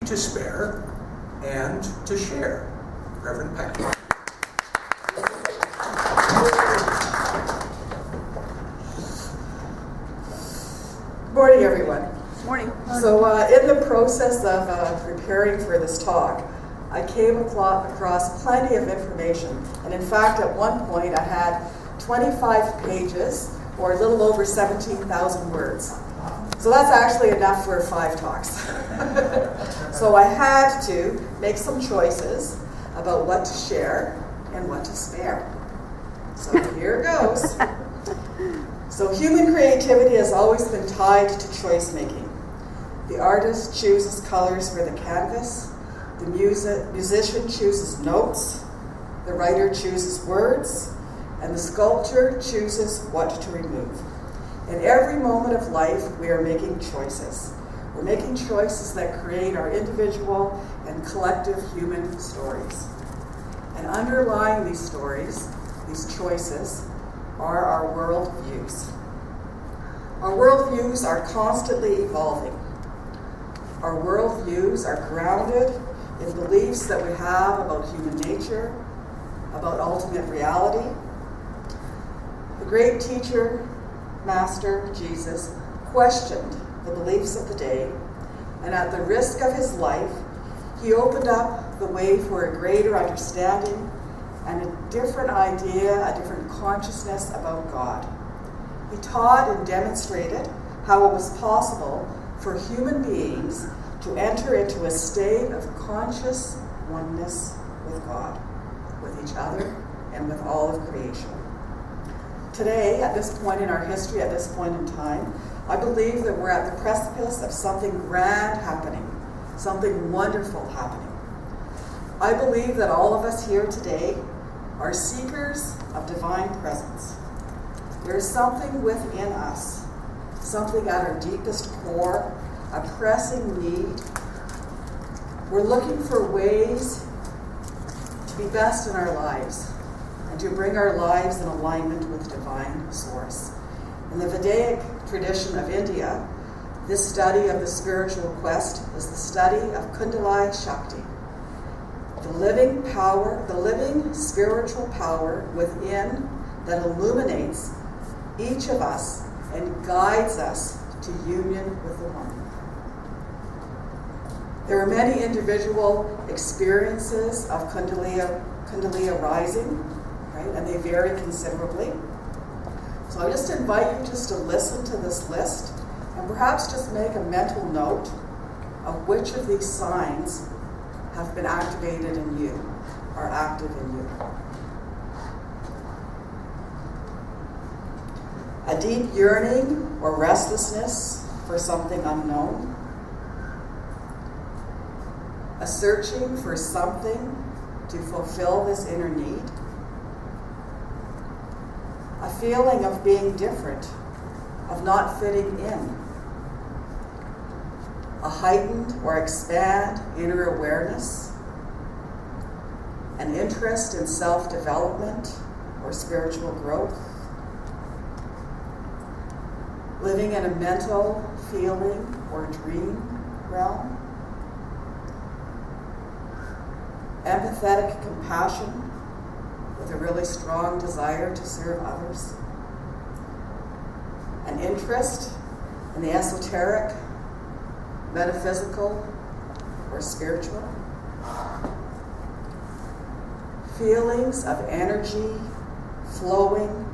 to spare, and to share. Reverend Pat. Morning, everyone. Morning. So in the process of preparing for this talk, I came across plenty of information. And in fact, at one point, I had 25 pages, or a little over 17,000 words. So that's actually enough for 5 talks. So I had to make some choices about what to share and what to spare. So here it goes. So human creativity has always been tied to choice making. The artist chooses colors for the canvas, the musician chooses notes, the writer chooses words, and the sculptor chooses what to remove. In every moment of life, we are making choices. We're making choices that create our individual and collective human stories. And underlying these stories, these choices, are our worldviews. Our worldviews are constantly evolving. Our worldviews are grounded in beliefs that we have about human nature, about ultimate reality. The great teacher, Master Jesus, questioned the beliefs of the day, and at the risk of his life, he opened up the way for a greater understanding and a different idea, a different consciousness about God. He taught and demonstrated how it was possible for human beings to enter into a state of conscious oneness with God, with each other, and with all of creation. Today, at this point in our history, at this point in time, I believe that we're at the precipice of something grand happening, something wonderful happening. I believe that all of us here today are seekers of divine presence. There is something within us, something at our deepest core, a pressing need. We're looking for ways to be best in our lives and to bring our lives in alignment with divine source. In the Vedaic tradition of India, this study of the spiritual quest is the study of Kundalini Shakti, the living power, the living spiritual power within that illuminates each of us and guides us to union with the One. There are many individual experiences of Kundalini rising, right? And they vary considerably. So I just invite you just to listen to this list and perhaps just make a mental note of which of these signs have been activated in you, are active in you. A deep yearning or restlessness for something unknown. A searching for something to fulfill this inner need. A feeling of being different, of not fitting in. A heightened or expand inner awareness. An interest in self-development or spiritual growth. Living in a mental, feeling, or dream realm. Empathetic compassion with a really strong desire to serve others. An interest in the esoteric, metaphysical, or spiritual. Feelings of energy flowing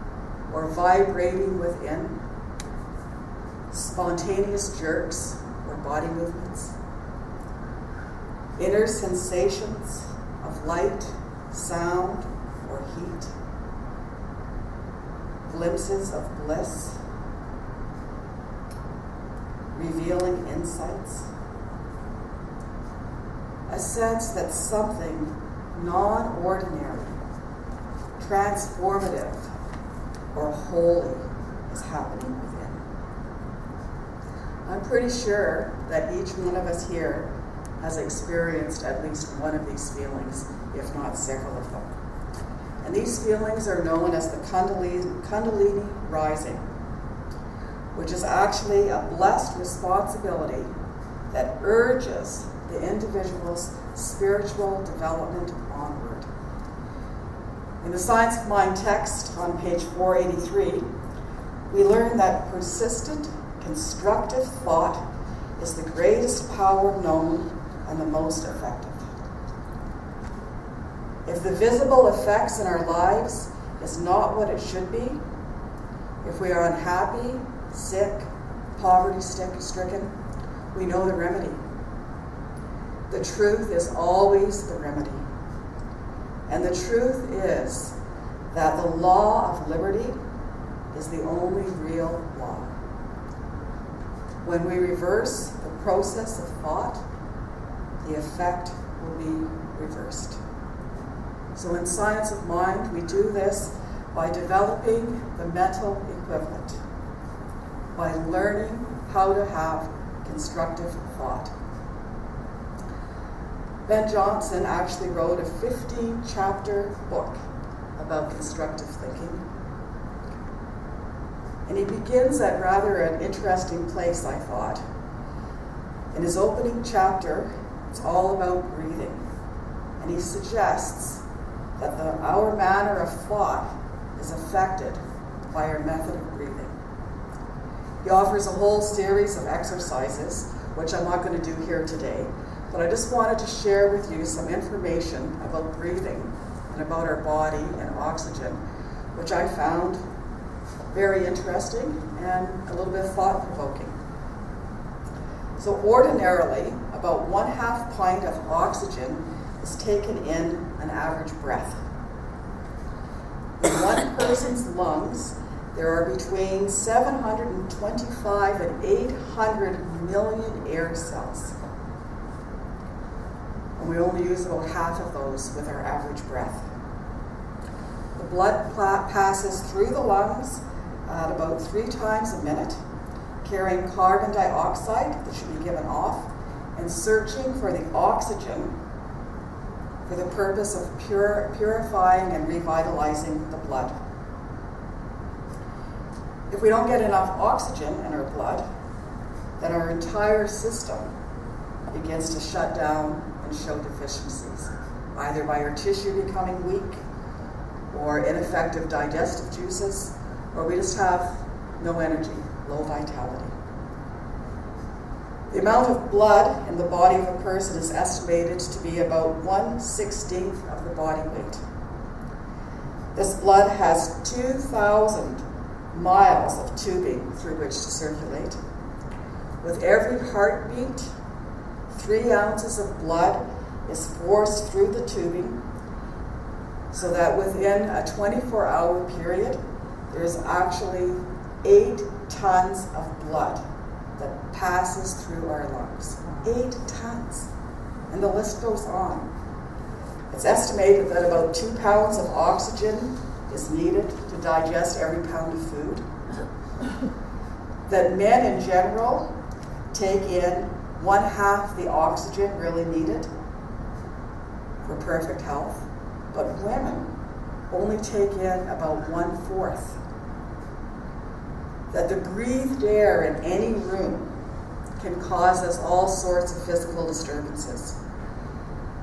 or vibrating within. Spontaneous jerks or body movements. Inner sensations of light, sound, or heat. Glimpses of bliss. Revealing insights. A sense that something non-ordinary, transformative, or holy is happening within. I'm pretty sure that each one of us here has experienced at least one of these feelings, if not several of them. And these feelings are known as the Kundalini rising, which is actually a blessed responsibility that urges the individual's spiritual development onward. In the Science of Mind text on page 483, we learn that persistent, constructive thought is the greatest power known and the most effective. If the visible effects in our lives is not what it should be, if we are unhappy, sick, poverty-stricken, we know the remedy. The truth is always the remedy. And the truth is that the law of liberty is the only real law. When we reverse the process of thought, the effect will be reversed. So in Science of Mind, we do this by developing the mental equivalent, by learning how to have constructive thought. Ben Johnson actually wrote a 15-chapter book about constructive thinking. And he begins at rather an interesting place, I thought. In his opening chapter, it's all about breathing. And he suggests that our manner of thought is affected by our method of breathing. He offers a whole series of exercises, which I'm not going to do here today, but I just wanted to share with you some information about breathing and about our body and oxygen, which I found very interesting and a little bit thought-provoking. So ordinarily, about 1/2 pint of oxygen is taken in an average breath. In one person's lungs, there are between 725 and 800 million air cells. And we only use about half of those with our average breath. The blood passes through the lungs at about 3 times a minute, carrying carbon dioxide that should be given off, and searching for the oxygen for the purpose of purifying and revitalizing the blood. If we don't get enough oxygen in our blood, then our entire system begins to shut down and show deficiencies, either by our tissue becoming weak, or ineffective digestive juices, or we just have no energy, low vitality. The amount of blood in the body of a person is estimated to be about 1/16 of the body weight. This blood has 2,000 miles of tubing through which to circulate. With every heartbeat, 3 ounces of blood is forced through the tubing, so that within a 24-hour period, there's actually 8 tons of blood that passes through our lungs. 8 tons. And the list goes on. It's estimated that about 2 pounds of oxygen is needed to digest every pound of food. That men in general take in 1/2 the oxygen really needed for perfect health, but women only take in about 1/4. That the breathed air in any room can cause us all sorts of physical disturbances.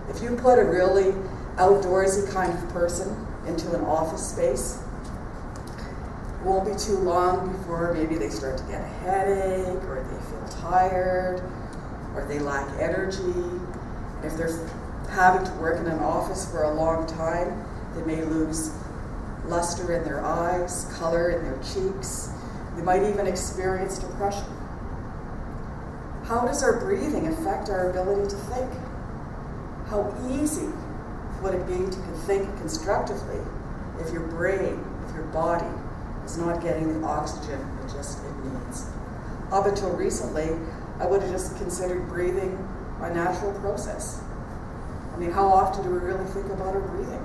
If you put a really outdoorsy kind of person into an office space, it won't be too long before maybe they start to get a headache, or they feel tired, or they lack energy. And if they're having to work in an office for a long time, they may lose luster in their eyes, color in their cheeks. They might even experience depression. How does our breathing affect our ability to think? How easy would it be to think constructively if your brain, if your body is not getting the oxygen it needs? Up until recently, I would have just considered breathing a natural process. I mean, how often do we really think about our breathing?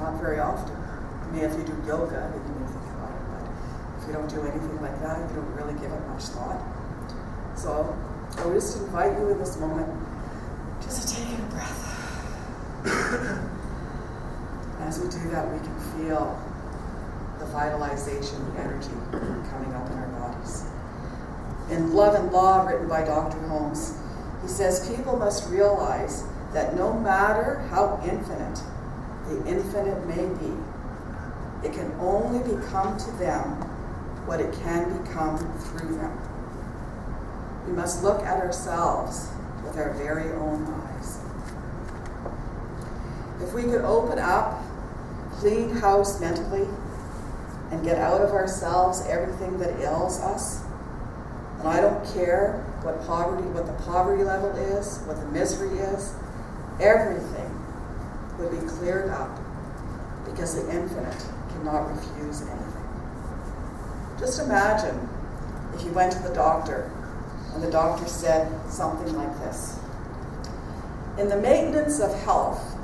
Not very often. I mean, if you do yoga, then you may think about it, but if you don't do anything like that, you don't really give it much thought. So I would just invite you in this moment just to take in a breath. As we do that, we can feel the vitalization, the energy coming up in our bodies. In Love and Law, written by Dr. Holmes, He says people must realize that no matter how infinite the infinite may be, it can only become to them what it can become through them. We must look at ourselves with our very own eyes. If we could open up, clean house mentally, and get out of ourselves everything that ails us, and I don't care what the poverty level is, what the misery is, everything would be cleared up, because the infinite cannot refuse anything. Just imagine if you went to the doctor and the doctor said something like this: in the maintenance of health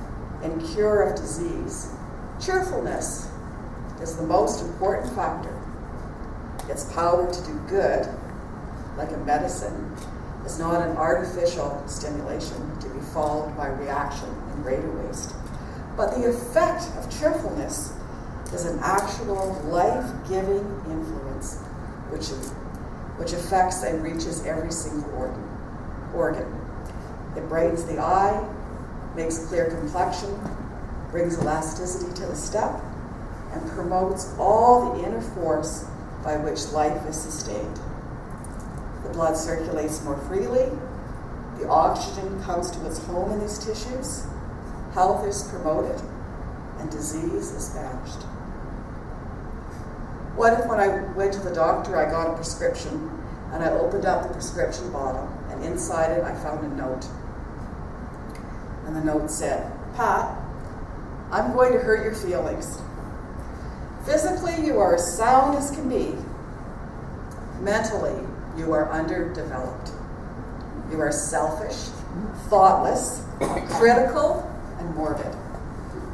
and cure of disease, cheerfulness is the most important factor. Its power to do good, like a medicine, is not an artificial stimulation to be followed by reaction and greater waste. But the effect of cheerfulness is an actual life-giving influence which affects and reaches every single organ. It brightens the eye, makes clear complexion, brings elasticity to the step, and promotes all the inner force by which life is sustained. The blood circulates more freely, the oxygen comes to its home in these tissues, health is promoted, and disease is banished. What if when I went to the doctor I got a prescription and I opened up the prescription bottle and inside it I found a note? And the note said, "Pat, I'm going to hurt your feelings. Physically, you are as sound as can be. Mentally, you are underdeveloped. You are selfish, thoughtless, critical, and morbid.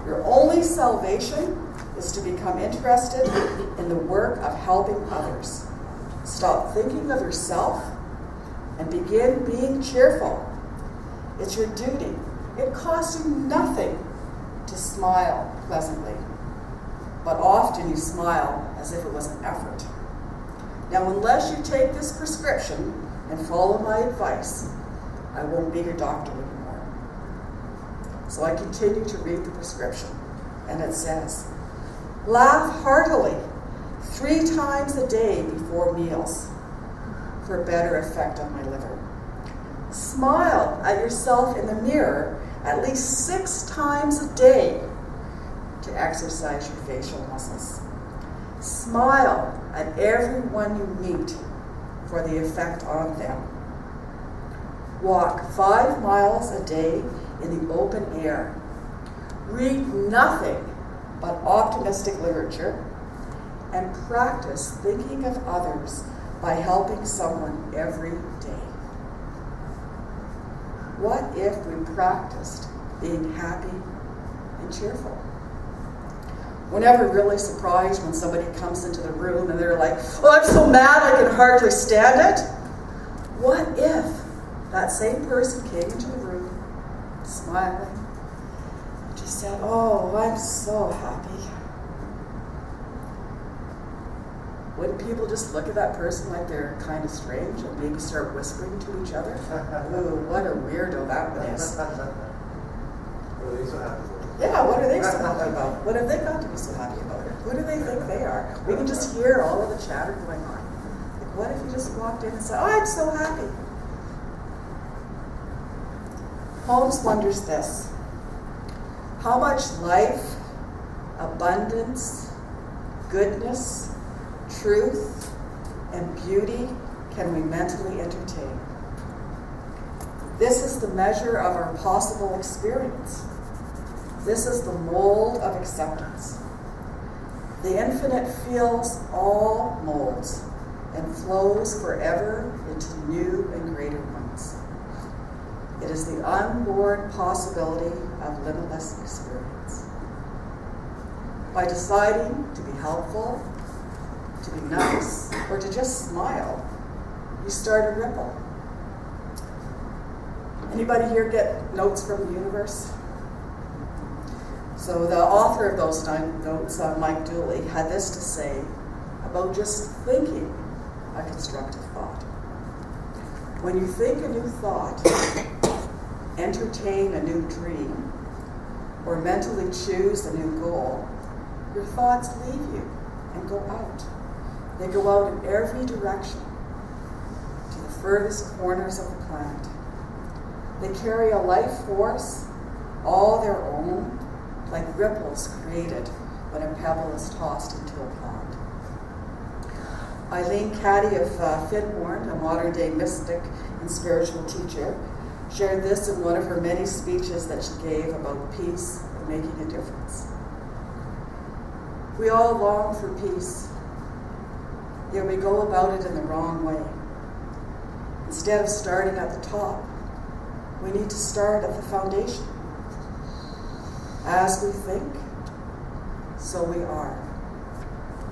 Your only salvation is to become interested in the work of helping others. Stop thinking of yourself and begin being cheerful. It's your duty. It costs you nothing to smile pleasantly, but often you smile as if it was an effort. Now, unless you take this prescription and follow my advice, I won't be your doctor anymore." So I continue to read the prescription, and it says, "Laugh heartily 3 times a day before meals for a better effect on my liver. Smile at yourself in the mirror at least 6 times a day to exercise your facial muscles. Smile at everyone you meet for the effect on them. Walk 5 miles a day in the open air. Read nothing but optimistic literature, and practice thinking of others by helping someone every day." What if we practiced being happy and cheerful? We're never really surprised when somebody comes into the room and they're like, "Oh, I'm so mad I can hardly stand it." What if that same person came into the room, smiling, and just said, "Oh, I'm so happy"? Wouldn't people just look at that person like they're kind of strange and maybe start whispering to each other? Ooh, what a weirdo that one is. What are they so happy for? Yeah, what are they so happy about? What have they got to be so happy about? Who do they think they are? We can just hear all of the chatter going on. Like, what if you just walked in and said, "Oh, I'm so happy"? Holmes wonders this: how much life, abundance, goodness, truth, and beauty can we mentally entertain? This is the measure of our possible experience. This is the mold of acceptance. The infinite fills all molds and flows forever into new and greater ones. It is the unborn possibility of limitless experience. By deciding to be helpful, to be nice, or to just smile, you start a ripple. Anybody here get notes from the universe? So the author of those notes, Mike Dooley, had this to say about just thinking a constructive thought. When you think a new thought, entertain a new dream, or mentally choose a new goal, your thoughts leave you and go out. They go out in every direction, to the furthest corners of the planet. They carry a life force, all their own, like ripples created when a pebble is tossed into a pond. Eileen Caddy of Finhorn, a modern-day mystic and spiritual teacher, shared this in one of her many speeches that she gave about peace and making a difference. We all long for peace, yet we go about it in the wrong way. Instead of starting at the top, we need to start at the foundation. As we think, so we are.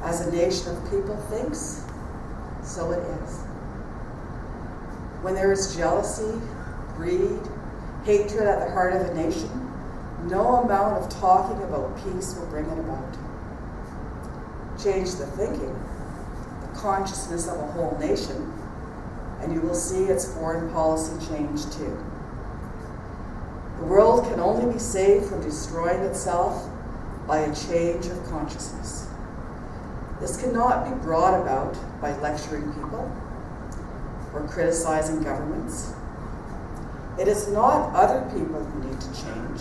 As a nation of people thinks, so it is. When there is jealousy, greed, hatred at the heart of a nation, no amount of talking about peace will bring it about. Change the thinking, the consciousness of a whole nation, and you will see its foreign policy change too. The world can only be saved from destroying itself by a change of consciousness. This cannot be brought about by lecturing people or criticizing governments. It is not other people who need to change.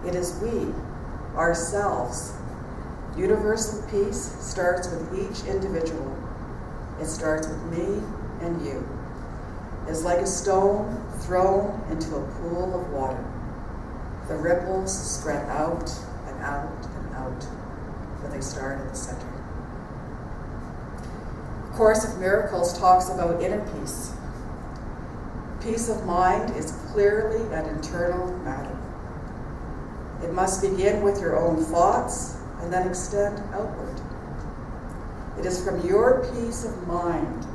It is we, ourselves. Universal peace starts with each individual. It starts with me and you. It's like a stone thrown into a pool of water. The ripples spread out and out and out, but they start at the center. The Course of Miracles talks about inner peace. Peace of mind is clearly an internal matter. It must begin with your own thoughts and then extend outward. It is from your peace of mind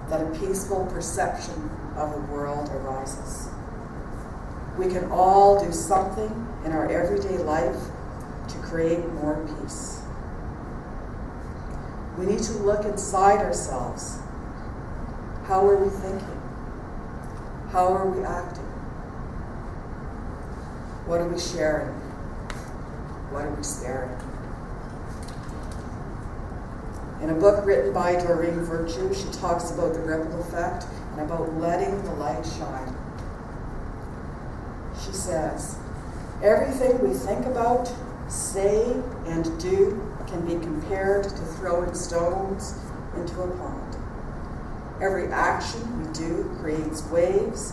that a peaceful perception of the world arises. We can all do something in our everyday life to create more peace. We need to look inside ourselves. How are we thinking? How are we acting? What are we sharing? What are we sparing? In a book written by Doreen Virtue, she talks about the ripple effect and about letting the light shine. She says, everything we think about, say, and do can be compared to throwing stones into a pond. Every action we do creates waves,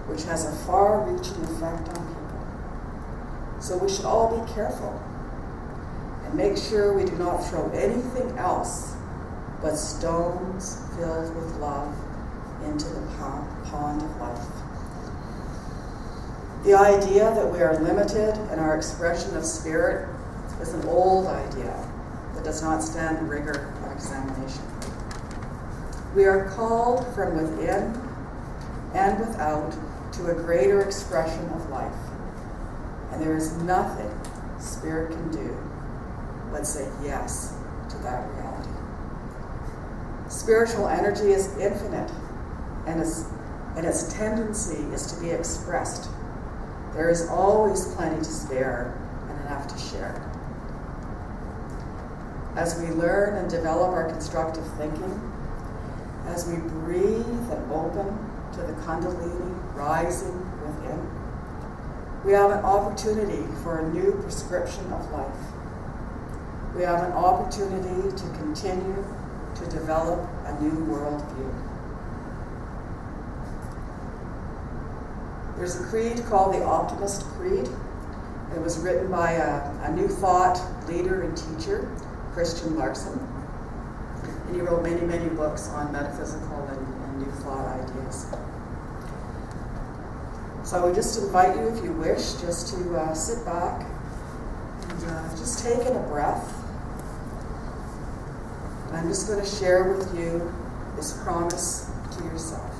which has a far-reaching effect on people. So we should all be careful and make sure we do not throw anything else but stones filled with love into the pond of life. The idea that we are limited in our expression of spirit is an old idea that does not stand the rigor of examination. We are called from within and without to a greater expression of life. And there is nothing spirit can do but say yes to that reality. Spiritual energy is infinite, and its tendency is to be expressed. There is always plenty to spare and enough to share. As we learn and develop our constructive thinking, as we breathe and open to the Kundalini rising within, we have an opportunity for a new prescription of life. We have an opportunity to continue to develop a new worldview. There's a creed called the Optimist Creed. It was written by a New Thought leader and teacher, Christian Larson. And he wrote many, many books on metaphysical and New Thought ideas. So I would just invite you, if you wish, just to sit back and just take in a breath. And I'm just going to share with you this promise to yourself.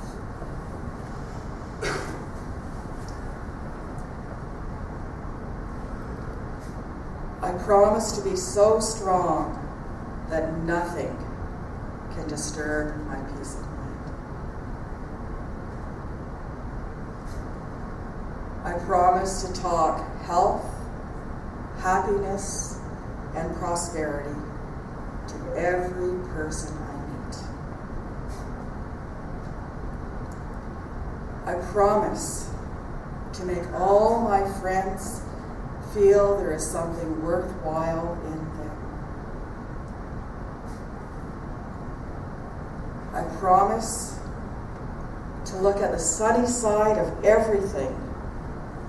I promise to be so strong that nothing can disturb my peace of mind. I promise to talk health, happiness, and prosperity to every person I meet. I promise to make all my friends feel there is something worthwhile in them. I promise to look at the sunny side of everything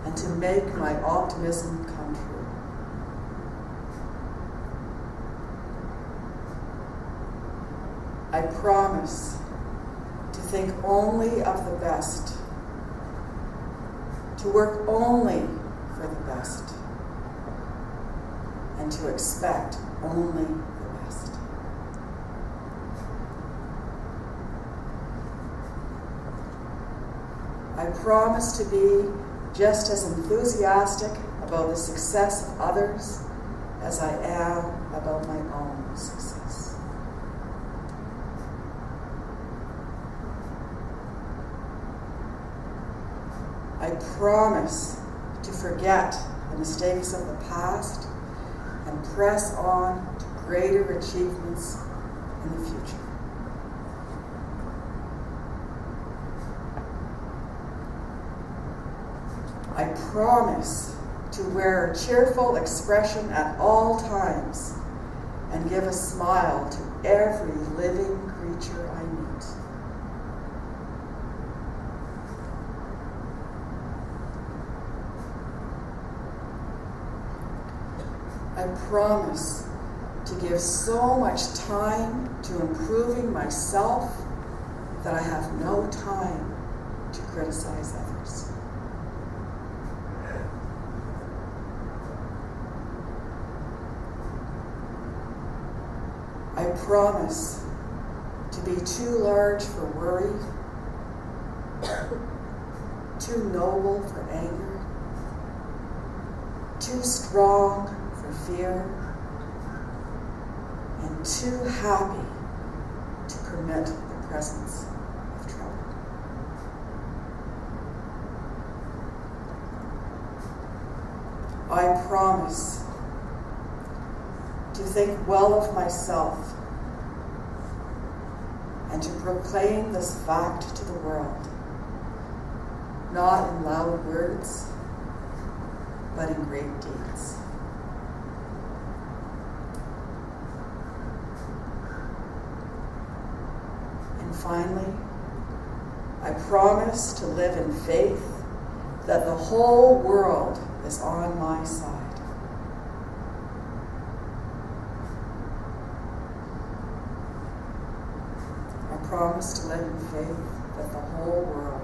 and to make my optimism come true. I promise to think only of the best, to work only for the best, and to expect only the best. I promise to be just as enthusiastic about the success of others as I am about my own success. I promise to forget the mistakes of the past and press on to greater achievements in the future. I promise to wear a cheerful expression at all times and give a smile to every living creature I meet. I promise to give so much time to improving myself that I have no time to criticize others. I promise to be too large for worry, too noble for anger, too strong for fear, and too happy to permit the presence of trouble. I promise to think well of myself and to proclaim this fact to the world, not in loud words, but in great deeds. And finally, I promise to live in faith that the whole world is on my side. I promise to live in faith that the whole world